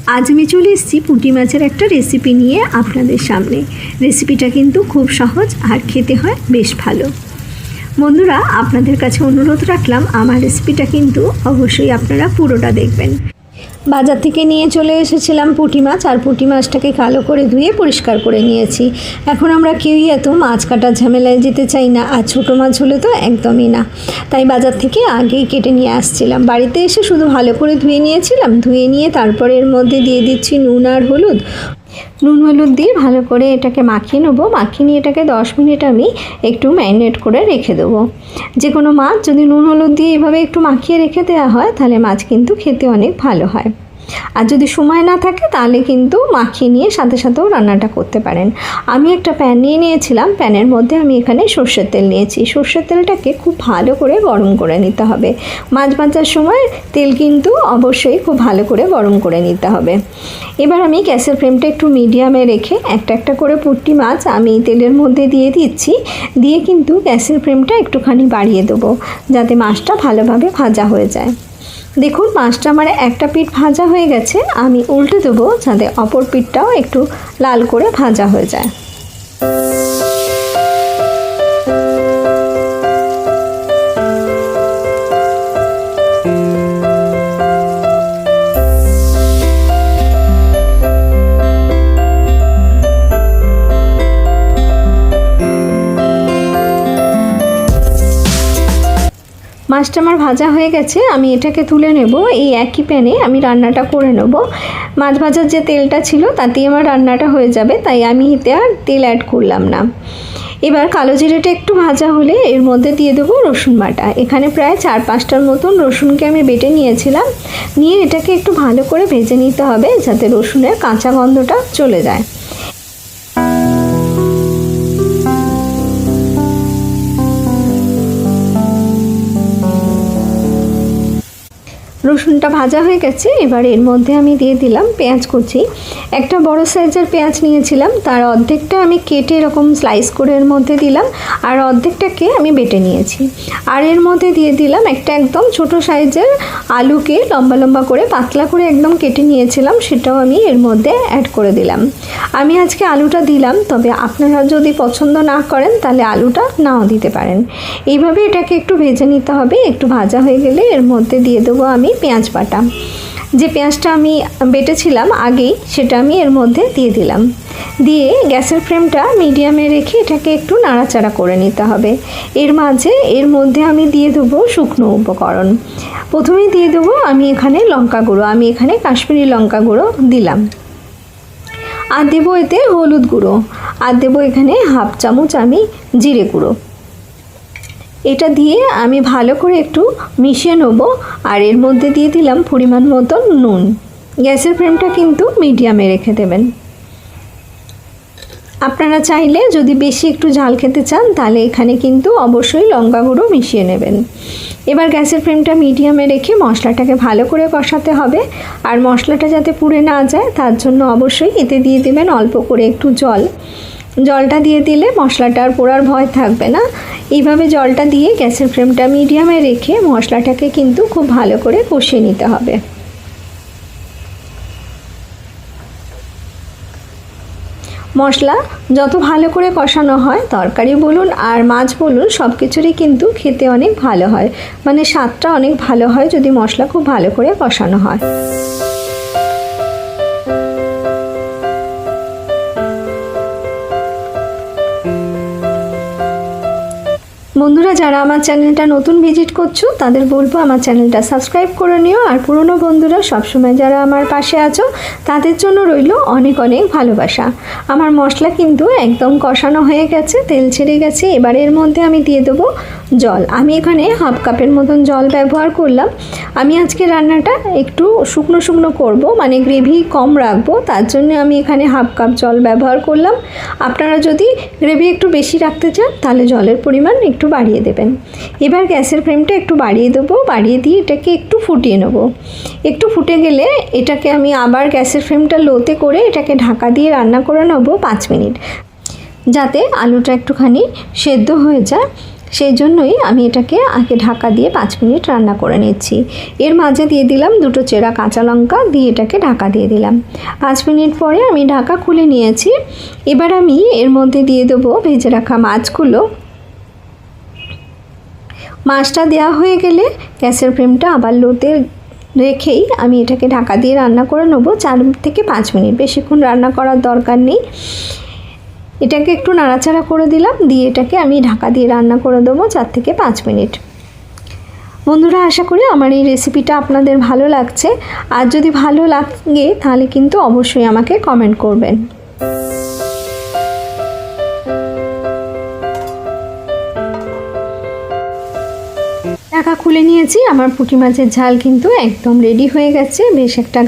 আজ আমি চলে এসেছি পুঁটি মাছের একটা রেসিপি নিয়ে আপনাদের সামনে। রেসিপিটা কিন্তু খুব সহজ আর খেতে হয় বেশ ভালো। বন্ধুরা, আপনাদের কাছে অনুরোধ রাখলাম আমার রেসিপিটা কিন্তু অবশ্যই আপনারা পুরোটা দেখবেন। বাজার থেকে নিয়ে চলে এসেছিলাম পুঁটি মাছ, আর পুঁটি মাছটাকে কালো করে ধুয়ে পরিষ্কার করে নিয়েছি। এখন আমরা কেউই এত মাছ কাটার ঝামেলায় যেতে চাই না, আর ছোটো মাছ হলে তো একদমই না। তাই বাজার থেকে আগেই কেটে নিয়ে আসছিলাম। বাড়িতে এসে শুধু ভালো করে ধুয়ে নিয়েছিলাম। ধুয়ে নিয়ে তারপরে এর মধ্যে দিয়ে দিচ্ছি নুন আর হলুদ। নুন হলুদ দিয়ে ভালো করে এটাকে মাখিয়ে নেবো। মাখিয়ে নিয়ে এটাকে 10 মিনিট আমি একটু ম্যারিনেট করে রেখে দেবো। যে কোনো মাছ যদি নুন হলুদ দিয়ে এভাবে একটু মাখিয়ে রেখে দেওয়া হয় তাহলে মাছ কিন্তু খেতে অনেক ভালো হয়। আর যদি সময় না থাকে তাহলে কিন্তু মাখিয়ে নিয়ে সাথে সাথেও রান্নাটা করতে পারেন। আমি একটা প্যান নিয়ে নিয়েছিলাম। প্যানের মধ্যে আমি এখানে সর্ষের তেল নিয়েছি। সর্ষের তেলটাকে খুব ভালো করে গরম করে নিতে হবে। মাছ ভাজার সময় তেল কিন্তু অবশ্যই খুব ভালো করে গরম করে নিতে হবে। এবার আমি গ্যাসের ফ্লেমটা একটু মিডিয়ামে রেখে একটা একটা করে পুঁটি মাছ আমি তেলের মধ্যে দিয়ে দিচ্ছি। দিয়ে কিন্তু গ্যাসের ফ্লেমটা একটুখানি বাড়িয়ে দেবো যাতে মাছটা ভালোভাবে ভাজা হয়ে যায়। দেখুন, মাছটা আমার একটা পিঠ ভাজা হয়ে গেছে। আমি উল্টে দেবো যাতে অপর পিঠটাও একটু লাল করে ভাজা হয়ে যায়। মাছটা আমার ভাজা হয়ে গেছে। আমি এটাকে তুলে নেব। এই একই প্যানে আমি রান্নাটা করে নেব। মাছ ভাজার যে তেলটা ছিল তাতেই আমার রান্নাটা হয়ে যাবে, তাই আমি এতে আর তেল অ্যাড করলাম না। এবার কালো জিরেটা একটু ভাজা হলে এর মধ্যে দিয়ে দেবো রসুন বাটা। এখানে প্রায় 4-5টার মতন রসুনকে আমি বেটে নিয়েছিলাম। নিয়ে এটাকে একটু ভালো করে ভেজে নিতে হবে যাতে রসুনের কাঁচা গন্ধটা চলে যায়। রসুনটা ভাজা হয়ে গেছে। এবার এর মধ্যে আমি দিয়ে দিলাম পেঁয়াজ কুচি। একটা বড় সাইজের পেঁয়াজ নিয়েছিলাম, তার অর্ধেকটা আমি কেটে এরকম স্লাইস করে এর মধ্যে দিলাম, আর অর্ধেকটাকে আমি বেটে নিয়েছি। আর এর মধ্যে দিয়ে দিলাম একটা একদম ছোট সাইজের আলুকে লম্বা লম্বা করে পাতলা করে একদম কেটে নিয়েছিলাম, সেটাও আমি এর মধ্যে অ্যাড করে দিলাম। আমি আজকে আলুটা দিলাম, তবে আপনারা যদি পছন্দ না করেন তাহলে আলুটা নাও দিতে পারেন। এইভাবে এটাকে একটু ভেজে নিতে হবে। একটু ভাজা হয়ে গেলে এর মধ্যে দিয়ে দেবো আমি পেঁয়াজ বাটা। যে পেঁয়াজটা আমি বেটেছিলাম আগেই সেটা আমি এর মধ্যে দিয়ে দিলাম। দিয়ে গ্যাসের ফ্লেমটা মিডিয়ামে রেখে এটাকে একটু নাড়াচাড়া করে নিতে হবে। এর মধ্যে আমি দিয়ে দেবো শুকনো উপকরণ। প্রথমেই দিয়ে দেবো আমি এখানে লঙ্কা গুঁড়ো। আমি এখানে কাশ্মীরি লঙ্কা গুঁড়ো দিলাম। আর দেবো এতে হলুদ গুঁড়ো। আর দেবো এখানে 1/2 চামচ আমি জিরে গুঁড়ো। এটা দিয়ে আমি ভালো করে একটু মিশিয়ে নেব। আর এর মধ্যে দিয়ে দিলাম পরিমাণ মতন নুন। গ্যাসের ফ্লেমটা কিন্তু মিডিয়ামে রেখে দেবেন। আপনারা চাইলে যদি বেশি একটু ঝাল খেতে চান তাহলে এখানে কিন্তু অবশ্যই লঙ্কা গুঁড়ো মিশিয়ে নেবেন। এবার গ্যাসের ফ্লেমটা মিডিয়ামে রেখে মশলাটাকে ভালো করে কষাতে হবে। আর মশলাটা যাতে পুড়ে না যায় তার জন্য অবশ্যই এতে দিয়ে দেবেন অল্প করে একটু জল। জলটা দিয়ে দিলে মশলাটার পোড়ার ভয় থাকবে না। এইভাবে জলটা দিয়ে গ্যাসের ফ্লেমটা মিডিয়ামে রেখে মশলাটাকে কিন্তু খুব ভালো করে কষিয়ে নিতে হবে। মশলা যত ভালো করে কষানো হয়, তরকারি বলুন আর মাছ বলুন, সব কিছুরই কিন্তু খেতে অনেক ভালো হয়। মানে স্বাদটা অনেক ভালো হয় যদি মশলা খুব ভালো করে কষানো হয়। বন্ধুরা, যারা আমার চ্যানেলটা নতুন ভিজিট করছো তাদের বলবো আমার চ্যানেলটা সাবস্ক্রাইব করে নিও। আর পুরনো বন্ধুরা সবসময় যারা আমার পাশে আছো তাদের জন্য রইল অনেক অনেক ভালোবাসা। আমার মশলা কিন্তু একদম কষানো হয়ে গেছে, তেল ছেড়ে গেছে। এবার এর মধ্যে আমি দিয়ে দেবো জল। আমি এখানে 1/2 কাপের মতন জল ব্যবহার করলাম। আমি আজকে রান্নাটা একটু শুকনো শুকনো করব, মানে গ্রেভি কম রাখবো, তার জন্য আমি এখানে 1/2 কাপ জল ব্যবহার করলাম। আপনারা যদি গ্রেভি একটু বেশি রাখতে চান তাহলে জলের পরিমাণ একটু বাড়িয়ে দেবেন। এবার গ্যাসের ফ্লেমটা একটু বাড়িয়ে দেবো। বাড়িয়ে দিয়ে এটাকে একটু ফুটিয়ে নেব। একটু ফুটে গেলে এটাকে আমি আবার গ্যাসের ফ্লেমটা লোতে করে এটাকে ঢাকা দিয়ে রান্না করে নেব 5 মিনিট, যাতে আলুটা একটুখানি সেদ্ধ হয়ে যায়। সেই জন্যই আমি এটাকে আগে ঢাকা দিয়ে 5 মিনিট রান্না করে নিচ্ছি। এর মাঝে দিয়ে দিলাম 2টো চেরা কাঁচা লঙ্কা, দিয়ে এটাকে ঢাকা দিয়ে দিলাম। 5 মিনিট পরে আমি ঢাকা খুলে নিয়েছি। এবার আমি এর মধ্যে দিয়ে দেবো ভেজে রাখা মাছগুলো। মাছটা দেওয়া হয়ে গেলে গ্যাসের ফ্লেমটা আবার লোতে রেখেই আমি এটাকে ঢাকা দিয়ে রান্না করে নেব 4 থেকে 5 মিনিট। বেশিক্ষণ রান্না করার দরকার নেই। এটাকে একটু নাড়াচাড়া করে দিলাম, দিয়ে এটাকে আমি ঢাকা দিয়ে রান্না করে দেবো 4 থেকে 5 মিনিট। বন্ধুরা, আশা করি আমার এই রেসিপিটা আপনাদের ভালো লাগছে। আর যদি ভালো লাগে তাহলে কিন্তু অবশ্যই আমাকে কমেন্ট করবেন। ঢাকা খুলে নিয়েছি। আমার পুঁটি মাছের ঝাল কিন্তু একদম রেডি হয়ে গেছে। বেশ একটা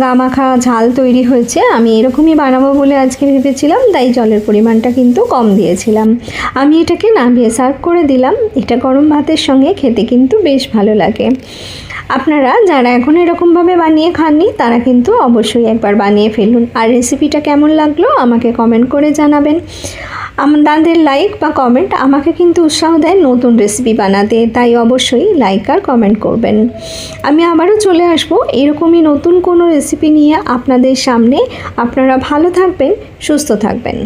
গামাখা ঝাল তৈরি হয়েছে। আমি এরকমই বানাবো বলে আজকে ভেবেছিলাম, তাই জলের পরিমাণটা কিন্তু কম দিয়েছিলাম। আমি এটাকে নামিয়ে সার্ভ করে দিলাম। এটা গরম ভাতের সঙ্গে খেতে কিন্তু বেশ ভালো লাগে। আপনারা যারা এখন এরকমভাবে বানিয়ে খাননি তারা কিন্তু অবশ্যই একবার বানিয়ে ফেলুন। আর রেসিপিটা কেমন লাগলো আমাকে কমেন্ট করে জানাবেন। আপনাদের লাইক বা কমেন্ট আমাকে কিন্তু উৎসাহ দেয় নতুন রেসিপি বানাতে, তাই অবশ্যই লাইক আর কমেন্ট করবেন। আমি আবারও চলে আসবো এরকমই নতুন কোনো রেসিপি নিয়ে আপনাদের সামনে। আপনারা ভালো থাকবেন, সুস্থ থাকবেন।